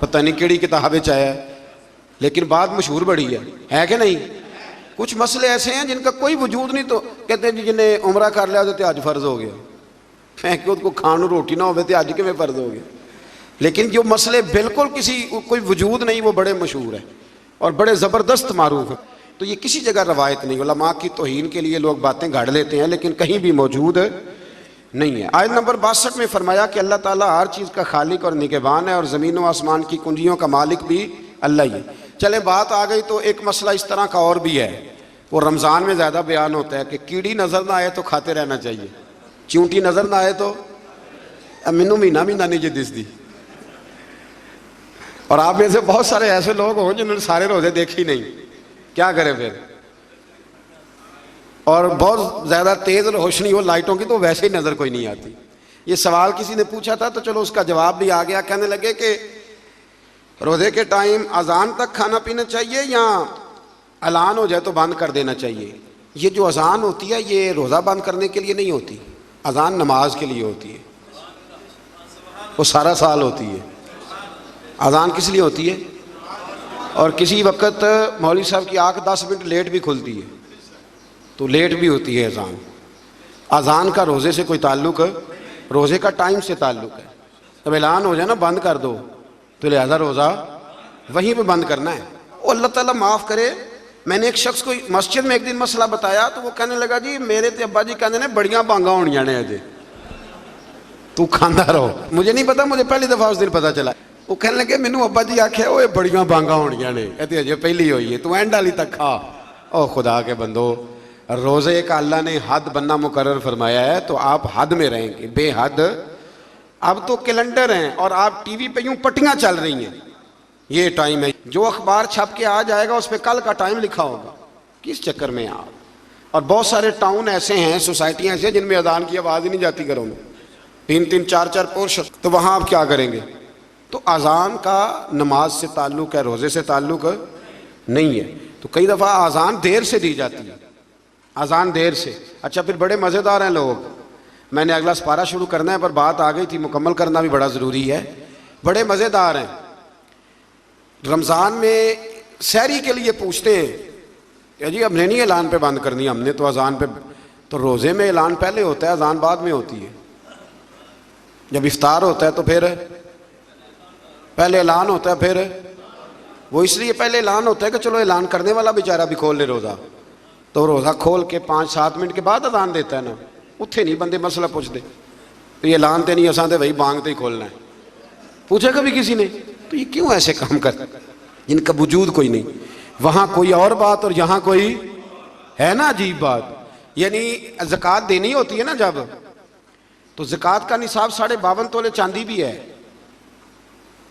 Speaker 1: पता नहीं किहड़ी किताब च आया, लेकिन बात मशहूर बड़ी है कि नहीं। कुछ मसले ऐसे हैं जिनका कोई वजूद नहीं, तो कहते हैं जी जिन्हें उमरा कर लिया तो अज फर्ज हो गया। मैं क्यों उसको खाने रोटी ना हो तो अज किवें फर्ज हो गया। लेकिन जो मसले बिल्कुल किसी कोई वजूद नहीं, वो बड़े मशहूर है और बड़े ज़बरदस्त मारूफ है। तो ये किसी जगह रवायत नहीं, उलमा की तौहीन के लिए लोग बातें गाड़ लेते हैं, लेकिन कहीं भी मौजूद नहीं है। आयत नंबर 62 में फरमाया कि अल्लाह ताला हर चीज़ का खालिक और निगहबान है और ज़मीन व आसमान की कुंजियों का मालिक भी अल्लाह ही है। चले बात आ गई तो एक मसला इस तरह का और भी है, वो रमज़ान में ज़्यादा बयान होता है कि कीड़ी नज़र ना आए तो खाते रहना चाहिए, चूंटी नज़र ना आए तो मैनू महीना महीना नहीं जी दिसदी। और आप में से बहुत सारे ऐसे लोग हों जिन्होंने सारे रोजे देखे ही नहीं, क्या करें फिर। और बहुत ज़्यादा तेज़ रोशनी हो लाइटों की तो वैसे ही नज़र कोई नहीं आती। ये सवाल किसी ने पूछा था तो चलो उसका जवाब भी आ गया। कहने लगे कि रोज़े के टाइम अजान तक खाना पीना चाहिए या ऐलान हो जाए तो बंद कर देना चाहिए। ये जो अजान होती है ये रोज़ा बंद करने के लिए नहीं होती, अजान नमाज के लिए होती है, वो सारा साल होती है। अजान किस लिए होती है? और किसी वक्त मौलवी साहब की आँख 10 मिनट लेट भी खुलती है तो लेट भी होती है अजान। अजान का रोज़े से कोई ताल्लुक़, रोज़े का टाइम से ताल्लुक़ है। जब ऐलान हो जाए ना बंद कर दो तो लिहाजा रोज़ा वहीं पे बंद करना है। और अल्लाह ताला माफ़ करे, मैंने एक शख्स को मस्जिद में एक दिन मसला बताया तो वो कहने लगा जी मेरे तो अब्बा जी कहते हैं बड़ियां बांगा होनियां ने अजे, तू खांदा रहो। मुझे नहीं पता, मुझे पहली दफ़ा उस दिन पता चला। वो कहने लगे मैनू अब्बा जी आख्या वो बड़ियां बांगा होनियां ने, कहते अजे पहली हुई है, तू एंड वाली तक खा। ओ खुदा के बंदो, रोज़े का अल्लाह ने हद बनना मुकर्रर फरमाया है तो आप हद में रहेंगे, बेहद। अब तो कैलेंडर हैं और आप टीवी पे यूं पट्टियां चल रही हैं, ये टाइम है, जो अखबार छप के आ जाएगा उस पर कल का टाइम लिखा होगा। किस चक्कर में आप। और बहुत सारे टाउन ऐसे हैं, सोसाइटियाँ ऐसी हैं जिनमें अजान की आवाज़ ही नहीं जाती घरों में, 3-3 4-4 पोर्शन, तो वहाँ आप क्या करेंगे। तो अजान का नमाज से ताल्लुक़ है, रोज़े से ताल्लुक़ नहीं है। तो कई दफ़ा अजान देर से दी जाती है, अजान देर से। अच्छा फिर बड़े मज़ेदार हैं लोग, मैंने अगला सपारा शुरू करना है पर बात आ गई थी, मुकम्मल करना भी बड़ा ज़रूरी है। बड़े मज़ेदार हैं, रमज़ान में सहरी के लिए पूछते हैं कि जी हमने नहीं ऐलान पे बंद करनी, हमने तो अजान पे। तो रोज़े में ऐलान पहले होता है, अजान बाद में होती है। जब इफ्तार होता है तो फिर पहले ऐलान होता है, फिर वो इसलिए पहले ऐलान होता है कि चलो ऐलान करने वाला बेचारा भी खोल ले रोज़ा, तो रोज़ा खोल के 5-7 मिनट के बाद अजान देता है ना, उत्थे नहीं बंदे मसला पूछते तो ये ऐलान तो नहीं, असां तो वही बांग तो ही खोलना है। पूछा कभी किसी ने? तो ये क्यों ऐसे काम करते जिनका वजूद कोई नहीं, वहाँ कोई और बात और यहाँ कोई है ना अजीब बात। यानी ज़कात देनी होती है ना जब, तो ज़कात का निसाब 52.5 तोले चांदी भी है,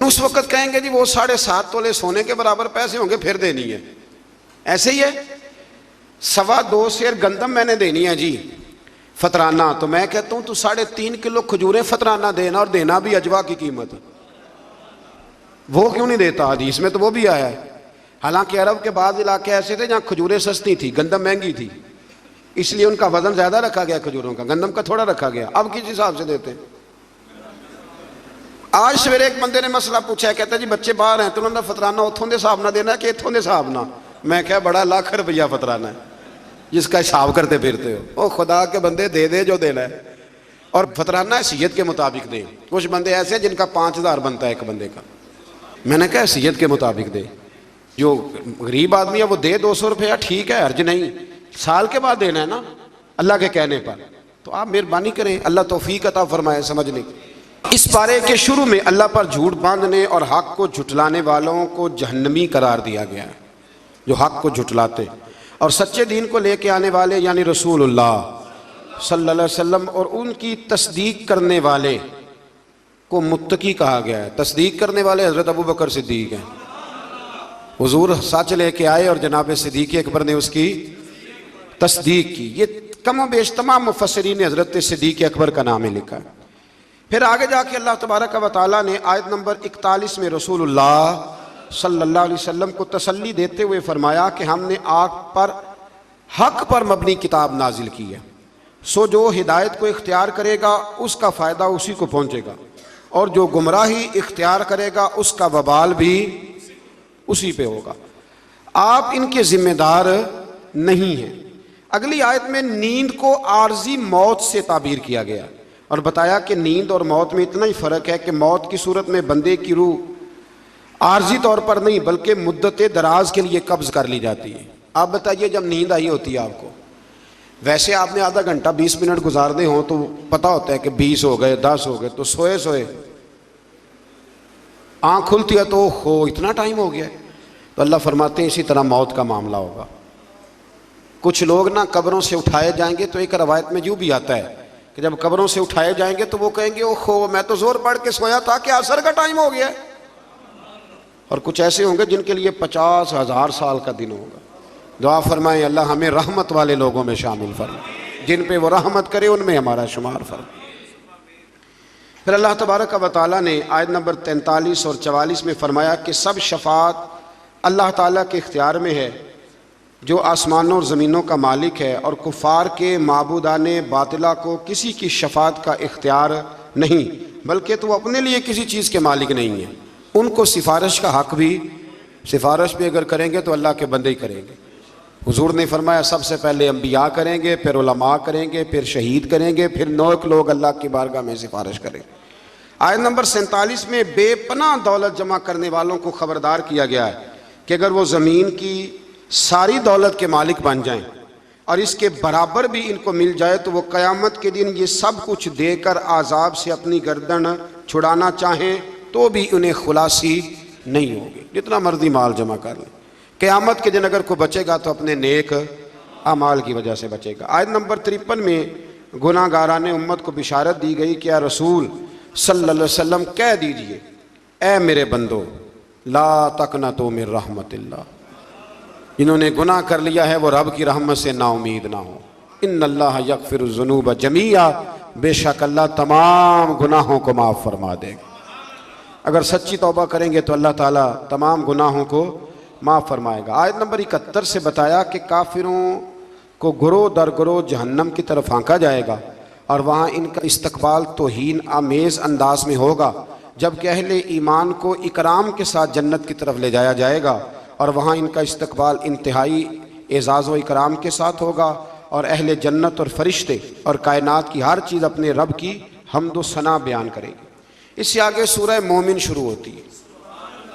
Speaker 1: उस वक्त कहेंगे जी वो 7.5 तोले सोने के बराबर पैसे होंगे फिर देनी है। ऐसे ही है 2.25 सेर गंदम मैंने देनी है जी फतराना, तो मैं कहता हूँ तू 3.5 किलो खजूरें फतराना देना, और देना भी अजवा की कीमत। वो क्यों नहीं देता? हदीस में तो वो भी आया है। हालांकि अरब के बाद इलाके ऐसे थे जहाँ खजूरें सस्ती थी, गंदम महंगी थी, इसलिए उनका वजन ज्यादा रखा गया खजूरों का, गंदम का थोड़ा रखा गया। अब किस हिसाब से देते हैं? आज सवेरे एक बंदे ने मसला पूछा, कहता जी बच्चे बाहर हैं तो उन्होंने फतराना उतों के हिसाब ना देना कि इतों के हिसाब ना। मैं क्या बड़ा लाख रुपया फतराना है जिसका हिसाब करते फिरते हो। ओ खुदा के बंदे दे दे जो देना है, और फतराना हैसियत के मुताबिक दें। कुछ बंदे ऐसे हैं जिनका 5,000 बनता है एक बंदे का, मैंने कहा हैसियत के मुताबिक दे। जो गरीब आदमी है वो दे 200 रुपया, ठीक है, हर्ज नहीं, साल के बाद देना है ना अल्लाह के कहने पर। तो आप मेहरबानी करें, अल्लाह तौफीक अता फरमाए समझने की। इस पारे के शुरू में अल्लाह पर झूठ बांधने और हक को झुटलाने वालों को जहन्नमी करार दिया गया है, जो हक को झुटलाते और सच्चे दीन को लेके आने वाले यानी रसूलुल्लाह सल्लल्लाहु अलैहि वसल्लम और उनकी तस्दीक करने वाले को मुत्तकी कहा गया है। तस्दीक करने वाले हज़रत अबू बकर सिद्दीक हैं। हुजूर सच लेके आए और जनाब सिद्दीक अकबर ने उसकी तस्दीक की। ये कम बेश तमाम मुफस्सिरीन ने हज़रत सिद्दीक अकबर का नाम ही लिखा है। फिर आगे जाके अल्लाह तबारक व तआला ने आयत नंबर 41 में रसूलुल्लाह सल्लल्लाहु अलैहि वसल्लम को तसल्ली देते हुए फरमाया कि हमने आप पर हक पर मबनी किताब नाजिल की है, सो जो हिदायत को इख्तियार करेगा उसका फ़ायदा उसी को पहुँचेगा और जो गुमराही इख्तियार करेगा उसका वबाल भी उसी पे होगा। आप इनके जिम्मेदार नहीं हैं। अगली आयत में नींद को आर्जी मौत से ताबीर किया गया और बताया कि नींद और मौत में इतना ही फ़र्क है कि मौत की सूरत में बंदे की रूह आर्जी तौर पर नहीं बल्कि मुद्दत दराज के लिए कब्ज़ कर ली जाती है। आप बताइए, जब नींद आई होती है आपको, वैसे आपने आधा घंटा 20 मिनट गुजारने हों तो पता होता है कि 20 हो गए 10 हो गए, तो सोए सोए आँख खुलती है तो हो इतना टाइम हो गया। तो अल्लाह फरमाते हैं इसी तरह मौत का मामला होगा। कुछ लोग ना कब्रों से उठाए जाएंगे तो एक रवायत में यूँ भी आता है कि जब कब्रों से उठाए जाएंगे तो वो कहेंगे ओहो मैं तो जोर पढ़ के सोया था कि असर का टाइम हो गया है। और कुछ ऐसे होंगे जिनके लिए 50,000 साल का दिन होगा। दुआ फरमाएं अल्लाह हमें रहमत वाले लोगों में शामिल फरमाए, जिन पे वो रहमत करे उनमें हमारा शुमार फरमाए। फिर अल्लाह तबारक व तआला ने आयत नंबर 43 और 44 में फरमाया कि सब शफात अल्लाह ताला के इख्तियार में है, जो आसमानों और ज़मीनों का मालिक है, और कुफ़ार के माबूदाने बातिला को किसी की शफात का इख्तियार नहीं, बल्कि तो वो अपने लिए किसी चीज़ के मालिक नहीं है। उनको सिफारिश का हक भी, सिफारिश भी अगर करेंगे तो अल्लाह के बंदे ही करेंगे। हुजूर ने फरमाया सबसे पहले अंबिया करेंगे, फिर उलमा करेंगे, फिर शहीद करेंगे, फिर नेक लोग अल्लाह की बारगाह में सिफारिश करेंगे। आयत नंबर 47 में बेपनाह दौलत जमा करने वालों को ख़बरदार किया गया है कि अगर वो ज़मीन की सारी दौलत के मालिक बन जाएं और इसके बराबर भी इनको मिल जाए तो वो क़यामत के दिन ये सब कुछ देकर आज़ाब से अपनी गर्दन छुड़ाना चाहें तो भी उन्हें खुलासी नहीं होगी, जितना मर्जी माल जमा कर लें। क़यामत के दिन अगर कोई बचेगा तो अपने नेक अमाल की वजह से बचेगा। आयत नंबर 53 में गुनाहगाराने उम्मत को बिशारत दी गई कि या रसूल सल्लल्लाहु अलैहि वसल्लम कह दीजिए, ए मेरे बंदो ला तकनतू मिन रहमतिल्लाह, इन्होंने गुनाह कर लिया है वो रब की रहमत से नाउमीद ना हो। इन्नल्लाह यगफिरुज़्ज़ुनूब जमीआ, बेशक अल्लाह तमाम गुनाहों को माफ़ फरमा देगा। अगर सच्ची तौबा करेंगे तो अल्लाह ताला तमाम गुनाहों को माफ़ फरमाएगा। आयत नंबर 71 से बताया कि काफिरों को गुरो दर गुरो जहन्नम की तरफ आंका जाएगा और वहाँ इनका इस्तकबाल तौहीन आमेज़ अंदाज में होगा, जबकि अहले ईमान को इकराम के साथ जन्नत की तरफ ले जाया जाएगा और वहाँ इनका इस्तकबाल इंतहाई एजाज़ व इकराम के साथ होगा और अहले जन्नत और फरिश्ते और कायनात की हर चीज़ अपने रब की हम्द व सना बयान करेगी। इससे आगे सूरह मोमिन शुरू होती है।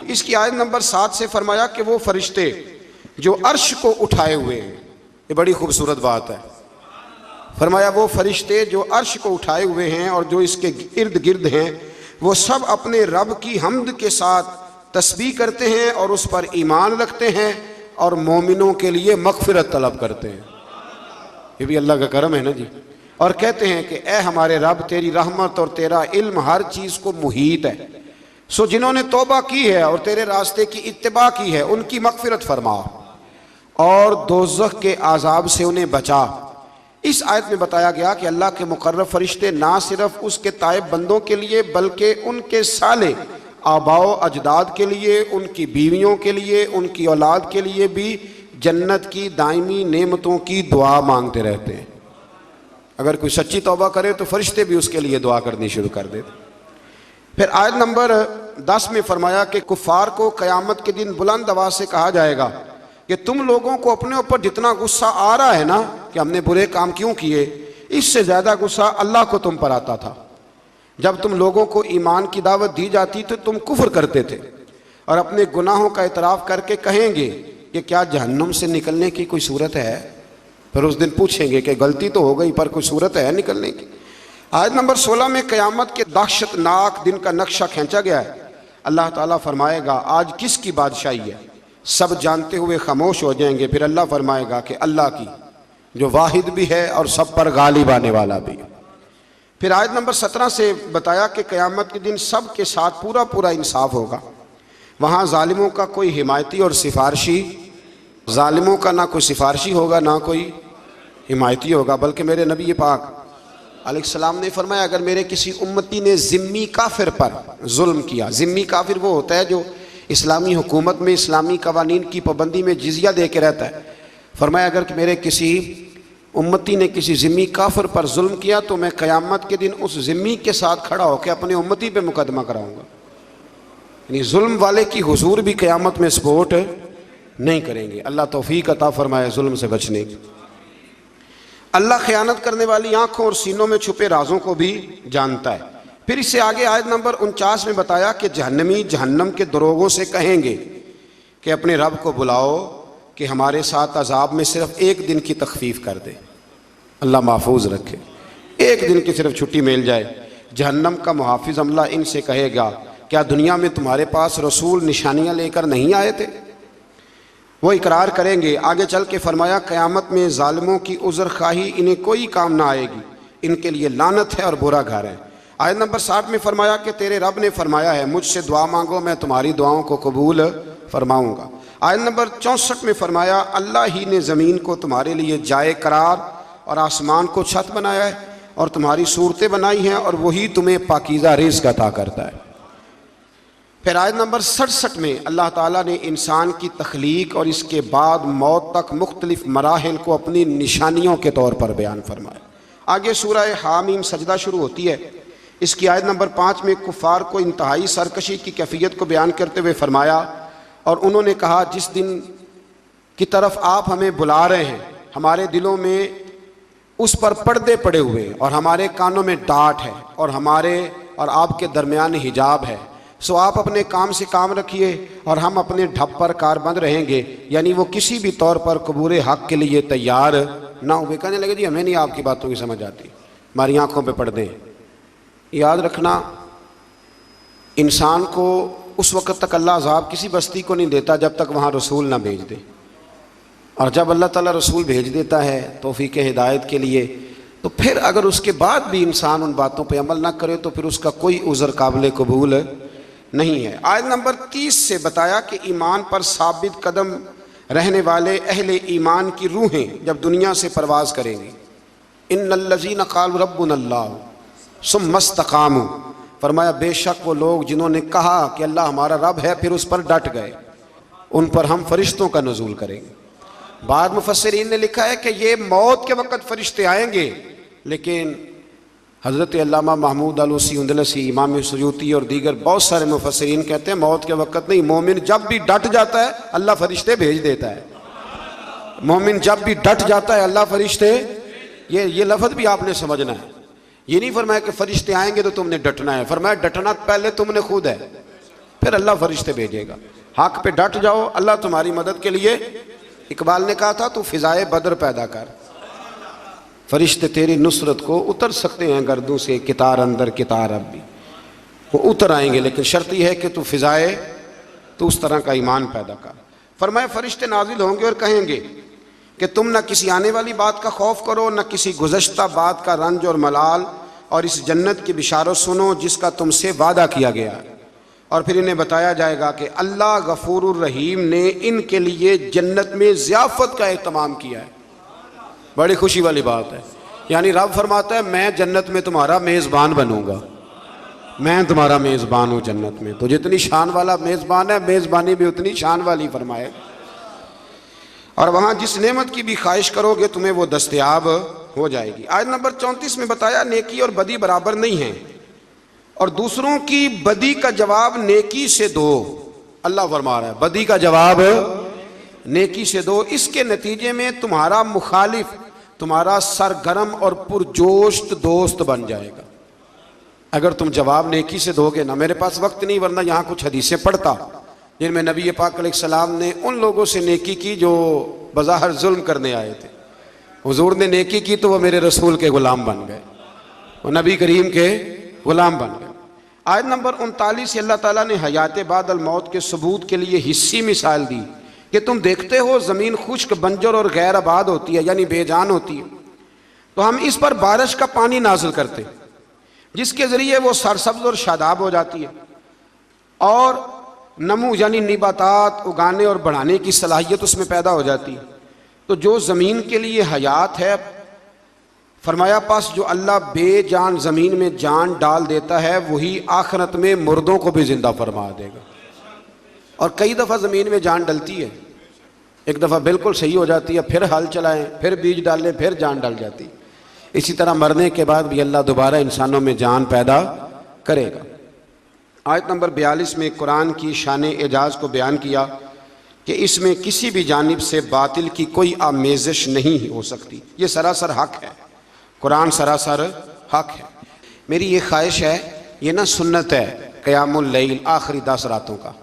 Speaker 1: इसकी आयत नंबर 7 से फरमाया कि वो फरिश्ते जो अर्श को उठाए हुए हैं, ये बड़ी खूबसूरत बात है। फरमाया वो फरिश्ते जो अर्श को उठाए हुए हैं और जो इसके इर्द गिर्द हैं, वो सब अपने रब की हम्द के साथ तस्बीह करते हैं और उस पर ईमान रखते हैं और मोमिनों के लिए मगफिरत तलब करते हैं। ये भी अल्लाह का करम है ना जी। और कहते हैं कि ए हमारे रब, तेरी रहमत और तेरा इल्म हर चीज़ को मुहीत है, सो जिन्होंने तौबा की है और तेरे रास्ते की इत्तिबा की है उनकी मगफिरत फरमा और दोज़ख के आज़ाब से उन्हें बचा। इस आयत में बताया गया कि अल्लाह के मुकर्रब फरिश्ते ना सिर्फ उसके ताइब बंदों के लिए बल्कि उनके साले आबाओ अजदाद के लिए, उनकी बीवियों के लिए, उनकी औलाद के लिए भी जन्नत की दायमी नेमतों की दुआ मांगते रहते हैं। अगर कोई सच्ची तौबा करे तो फरिश्ते भी उसके लिए दुआ करनी शुरू कर देते। फिर आयत नंबर 10 में फरमाया कि कुफ़ार को क़यामत के दिन बुलंद आवाज़ से कहा जाएगा कि तुम लोगों को अपने ऊपर जितना गुस्सा आ रहा है ना कि हमने बुरे काम क्यों किए, इससे ज़्यादा गुस्सा अल्लाह को तुम पर आता था। जब तुम लोगों को ईमान की दावत दी जाती तो तुम कुफ्र करते थे और अपने गुनाहों का इतराफ़ करके कहेंगे कि क्या जहन्नुम से निकलने की कोई सूरत है। फिर उस दिन पूछेंगे कि गलती तो हो गई पर कोई सूरत है निकलने की। आयत नंबर 16 में क़यामत के दहशतनाक दिन का नक्शा खींचा गया है। अल्लाह ताला फरमाएगा आज किसकी बादशाही है। सब जानते हुए खामोश हो जाएंगे। फिर अल्लाह फरमाएगा कि अल्लाह की, जो वाहिद भी है और सब पर गालिब आने वाला भी। फिर आयत नंबर 17 से बताया कि क़यामत के दिन सब के साथ पूरा पूरा इंसाफ होगा। वहाँ जालिमों का कोई हिमायती और सिफारशी, जालिमों का ना कोई सिफारशी होगा ना कोई हिमायती होगा, बल्कि मेरे नबी पाक अलैहिस्सलाम ने फरमाया अगर मेरे किसी उम्मती ने ज़िम्मी काफिर पर जुल्म किया, ज़िम्मी काफिर वो होता है जो इस्लामी हुकूमत में इस्लामी कवानीन की पाबंदी में जिज़िया दे के रहता है। फरमाया अगर मेरे किसी उम्मती ने किसी ज़िम्मी काफिर पर जुल्म किया तो मैं क़यामत के दिन उस ज़िम्मी के साथ खड़ा होकर अपने उम्मती पे मुकदमा कराऊंगा। यानी जुल्म वाले की हुजूर भी क़यामत में सपोर्ट नहीं करेंगे। अल्लाह तौफीक अता फरमाए जुल्म से बचने की। अल्लाह ख़यानत करने वाली आंखों और सीनों में छुपे राजों को भी जानता है। फिर इससे आगे आयत नंबर 49 में बताया कि जहन्नमी जहन्नम के दरोगों से कहेंगे कि अपने रब को बुलाओ कि हमारे साथ अजाब में सिर्फ एक दिन की तखफीफ कर दे। अल्लाह महफूज रखे, एक दिन की सिर्फ छुट्टी मिल जाए। जहन्नम का मुहाफिज अमला इनसे कहेगा क्या दुनिया में तुम्हारे पास रसूल निशानियाँ लेकर नहीं आए थे। वो इकरार करेंगे। आगे चल के फरमाया क़यामत में ज़ालिमों की उज़्र खाही इन्हें कोई काम ना आएगी, इनके लिए लानत है और बुरा घर है। आयत नंबर 60 में फरमाया कि तेरे रब ने फरमाया है मुझसे दुआ मांगो मैं तुम्हारी दुआओं को कबूल फरमाऊँगा। आयत नंबर 64 में फरमाया अल्लाह ही ने ज़मीन को तुम्हारे लिए जाए करार और आसमान को छत बनाया है और तुम्हारी सूरतें बनाई हैं और वही तुम्हें पाकीज़ा रिज़्क़ अता करता है। फिर आयत नंबर 67 में अल्लाह ताला ने इंसान की तख्लीक और इसके बाद मौत तक मुख्तलिफ मराहिल को अपनी निशानियों के तौर पर बयान फरमाया। आगे सूरह हामीम सजदा शुरू होती है। इसकी आयत नंबर 5 में कुफ़ार को इंतहाई सरकशी की कैफियत को बयान करते हुए फरमाया और उन्होंने कहा जिस दिन की तरफ आप हमें बुला रहे हैं हमारे दिलों में उस पर पर्दे पड़े हुए और हमारे कानों में डांट है और हमारे और आपके दरमियान हिजाब है। सो आप अपने काम से काम रखिए और हम अपने ढप पर कारबंद रहेंगे। यानी वो किसी भी तौर पर कबूल हक़ के लिए तैयार ना हुए। कहने लगे जी हमें नहीं आपकी बातों की समझ आती, हमारी आंखों पे पर्दे हैं। याद रखना इंसान को उस वक़्त तक अल्लाह अज़ाब किसी बस्ती को नहीं देता जब तक वहाँ रसूल ना भेज दे, और जब अल्लाह ताला रसूल भेज देता है तौफीक हिदायत के लिए तो फिर अगर उसके बाद भी इंसान उन बातों पर अमल ना करे तो फिर उसका कोई उज़्र काबिल कबूल नहीं है। आयत नंबर 30 से बताया कि ईमान पर साबित कदम रहने वाले अहले ईमान की रूहें जब दुनिया से परवाज़ करेंगी। इन्नल्लज़ीना क़ालू रब्बुनल्लाह सुम्मा इस्तक़ामू, फरमाया बेशक वो लोग जिन्होंने कहा कि अल्लाह हमारा रब है फिर उस पर डट गए, उन पर हम फरिश्तों का नुज़ूल करेंगे। बाद मुफस्सिरीन ने लिखा है कि ये मौत के वक़्त फरिश्ते आएंगे, लेकिन हज़रत अल्लामा महमूद अलूसी उंदलसी, इमाम सुयूती और दीगर बहुत सारे मुफस्सिरीन कहते हैं मौत के वक़्त नहीं, मोमिन जब भी डट जाता है अल्लाह फरिश्ते भेज देता है। मोमिन जब भी डट जाता है अल्लाह फरिश्ते, ये लफ्ज़ भी आपने समझना है। ये नहीं फरमाया कि फरिश्ते आएंगे तो तुमने डटना है, फरमाया डटना पहले तुमने खुद है, फिर अल्लाह फरिश्ते भेजेगा। हक पे डट जाओ, अल्लाह तुम्हारी मदद के लिए। इकबाल ने कहा था तू फिजाए बदर पैदा कर, फरिश्ते तेरी नुसरत को उतर सकते हैं गर्दों से, कितार अंदर कितार अब भी वो उतर आएंगे, लेकिन शर्त यह है कि तू फिजाए तो उस तरह का ईमान पैदा कर। फरमाया फरिश्ते नाजिल होंगे और कहेंगे कि तुम न किसी आने वाली बात का खौफ करो न किसी गुज़श्ता बात का रंज और मलाल, और इस जन्नत की बिशारत सुनो जिसका तुमसे वादा किया गया। और फिर इन्हें बताया जाएगा कि अल्लाह गफूरुर रहीम ने इनके लिए जन्नत में ज़ियाफ़त का एहतमाम किया है। बड़ी खुशी वाली बात है। यानी रब फरमाता है मैं जन्नत में तुम्हारा मेज़बान बनूंगा, मैं तुम्हारा मेज़बान हूँ जन्नत में। तो जितनी शान वाला मेज़बान है मेज़बानी भी उतनी शान वाली फरमाए। और वहाँ जिस नेमत की भी ख्वाहिश करोगे तुम्हें वो दस्तयाब हो जाएगी। आयत नंबर 34 में बताया नेकी और बदी बराबर नहीं है और दूसरों की बदी का जवाब नेकी से दो। अल्लाह फरमा रहा है बदी का जवाब नेकी से दो, इसके नतीजे में तुम्हारा मुखालिफ तुम्हारा सरगर्म और पुरजोश दोस्त बन जाएगा। अगर तुम जवाब नेकी से दोगे ना, मेरे पास वक्त नहीं वरना यहाँ कुछ हदीसें पढ़ता जिनमें नबी पाक अलैहिस्सलाम ने उन लोगों से नेकी की जो बज़ाहिर जुल्म करने आए थे। हुजूर ने नेकी की तो वो मेरे रसूल के गुलाम बन गए, वो नबी करीम के गुलाम बन गए। आयत नंबर 39 से अल्लाह ताला ने हयात बादल मौत के सबूत के लिए हिस्सी मिसाल दी कि तुम देखते हो ज़मीन खुश्क, बंजर और गैर आबाद होती है, यानी बेजान होती है, तो हम इस पर बारिश का पानी नाजिल करते हैं जिसके ज़रिए वो सरसब्ज और शादाब हो जाती है और नमू यानी निबातात उगाने और बढ़ाने की सलाहियत उसमें पैदा हो जाती है। तो जो ज़मीन के लिए हयात है, फरमाया पास जो अल्लाह बेजान ज़मीन में जान डाल देता है वही आखिरत में मुर्दों को भी ज़िंदा फरमा देगा। और कई दफ़ा ज़मीन में जान डलती है, एक दफ़ा बिल्कुल सही हो जाती है, फिर हल चलाएं, फिर बीज डालें, फिर जान डल जाती है। इसी तरह मरने के बाद भी अल्लाह दोबारा इंसानों में जान पैदा करेगा। आयत नंबर 42 में कुरान की शान एजाज़ को बयान किया कि इसमें किसी भी जानिब से बातिल की कोई आमेज़श नहीं हो सकती। ये सरासर हक है, कुरान सरासर हक है। मेरी ये ख्वाहिश है, ये ना सुन्नत है क़यामुल लैल आखिरी 10 रातों का,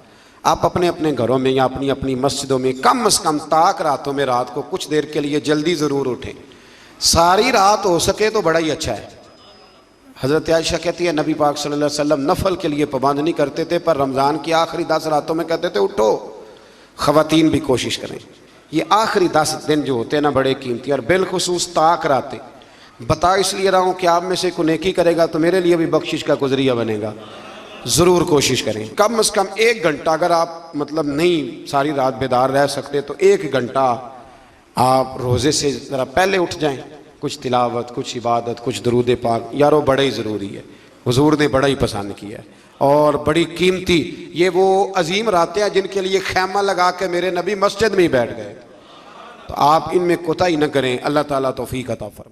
Speaker 1: आप अपने अपने घरों में या अपनी अपनी मस्जिदों में कम से कम ताक रातों में रात को कुछ देर के लिए जल्दी ज़रूर उठें। सारी रात हो सके तो बड़ा ही अच्छा है। हज़रत आयशा कहती है नबी पाक सल्लल्लाहु अलैहि वसल्लम नफल के लिए पाबंद नहीं करते थे, पर रमज़ान की आखिरी 10 रातों में कहते थे उठो। ख़वातीन भी कोशिश करें, ये आखिरी 10 दिन जो होते हैं ना बड़े कीमती, और बिलखुसूस ताक रातें। बता इसलिए रहा हूँ कि आप में से कोई नेकी करेगा तो मेरे लिए भी बख्शिश का गुज़रिया बनेगा। ज़रूर कोशिश करें, कम से कम 1 घंटा, अगर आप मतलब नहीं सारी रात बेदार रह सकते तो 1 घंटा आप रोज़े से ज़रा पहले उठ जाएं, कुछ तिलावत, कुछ इबादत, कुछ दरूद पाक, यारो बड़ा ही ज़रूरी है। हुजूर ने बड़ा ही पसंद किया है और बड़ी कीमती, ये वो अजीम रातें हैं जिनके लिए खैमा लगा के मेरे नबी मस्जिद में ही बैठ गए। तो आप इनमें कोताही न करें। अल्लाह ताला तौफीक अता फरमाए।